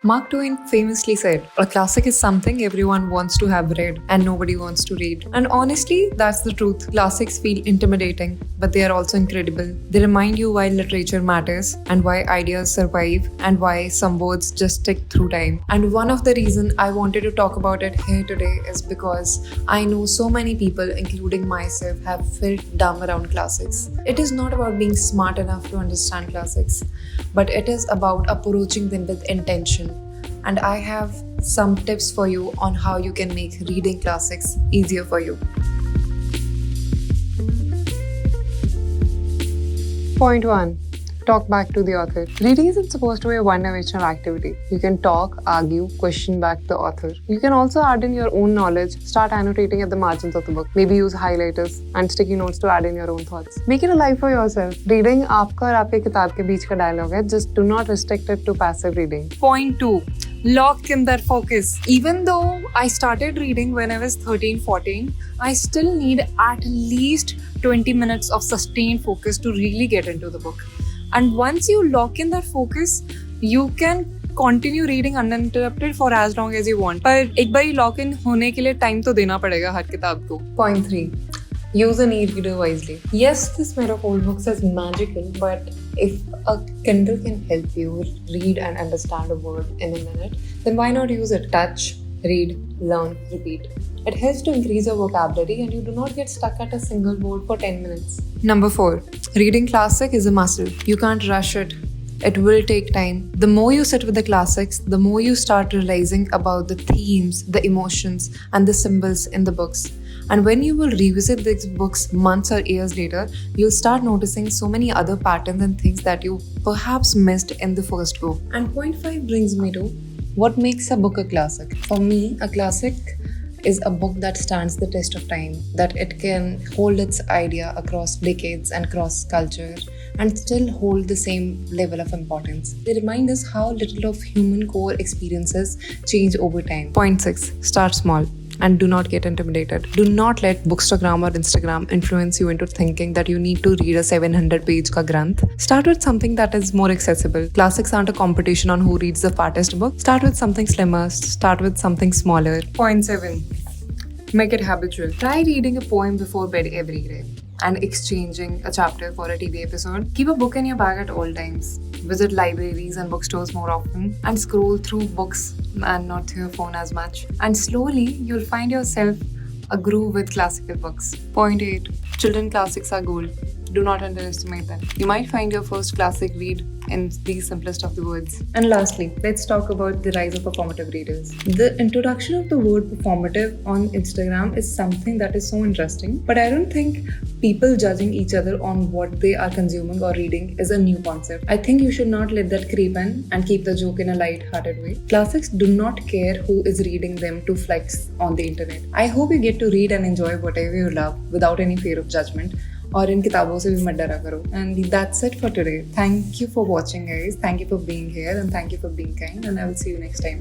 Mark Twain famously said, "A classic is something everyone wants to have read and nobody wants to read." And honestly, that's the truth. Classics feel intimidating, but they are also incredible. They remind you why literature matters and why ideas survive and why some words just stick through time. And one of the reasons I wanted to talk about it here today is because I know so many people, including myself, have felt dumb around classics. It is not about being smart enough to understand classics, but it is about approaching them with intention. And I have some tips for you on how you can make reading classics easier for you. Point 1. Talk back to the author. Reading isn't supposed to be a one-dimensional activity. You can talk, argue, question back the author. You can also add in your own knowledge, start annotating at the margins of the book. Maybe use highlighters and sticky notes to add in your own thoughts. Make it alive for yourself. Reading आपका और आपके किताब के बीच का dialogue है. Just do not restrict it to passive reading. Point 2. Lock in that focus. Even though I started reading when I was 13-14, I still need at least 20 minutes of sustained focus to really get into the book. And once you lock in that focus, you can continue reading uninterrupted for as long as you want. पर एक बार lock in होने के लिए time तो देना पड़ेगा हर किताब को. Point 3. Use an e-reader wisely. Yes, this made of old books is magical, but if a Kindle can help you read and understand a word in a minute, then why not use it? Touch, read, learn, repeat. It helps to increase your vocabulary and you do not get stuck at a single word for 10 minutes. Number 4. Reading classic is a muscle. You can't rush it. It will take time. The more you sit with the classics, the more you start realizing about the themes, the emotions, and the symbols in the books. And when you will revisit these books months or years later, you'll start noticing so many other patterns and things that you perhaps missed in the first go. And point 5 brings me to what makes a book a classic. For me, a classic is a book that stands the test of time, that it can hold its idea across decades and cross culture and still hold the same level of importance. They remind us how little of human core experiences change over time. Point 6. Start small. And do not get intimidated. Do not let Bookstagram or Instagram influence you into thinking that you need to read a 700-page ka granth. Start with something that is more accessible. Classics aren't a competition on who reads the fattest book. Start with something slimmer. Start with something smaller. Point 7. Make it habitual. Try reading a poem before bed every day and exchanging a chapter for a TV episode. Keep a book in your bag at all times. Visit libraries and bookstores more often and scroll through books and not through your phone as much. And slowly, you'll find yourself a groove with classical books. Point 8. Children classics are gold. Do not underestimate them. You might find your first classic read in the simplest of the words. And lastly, let's talk about the rise of performative readers. The introduction of the word performative on Instagram is something that is so interesting, but I don't think people judging each other on what they are consuming or reading is a new concept. I think you should not let that creep in and keep the joke in a light-hearted way. Classics do not care who is reading them to flex on the internet. I hope you get to read and enjoy whatever you love without any fear of judgment. और इन किताबों से भी मत डरा करो. And that's it for today. Thank you for watching, guys. Thank you for being here and thank you for being kind. And I will see you next time.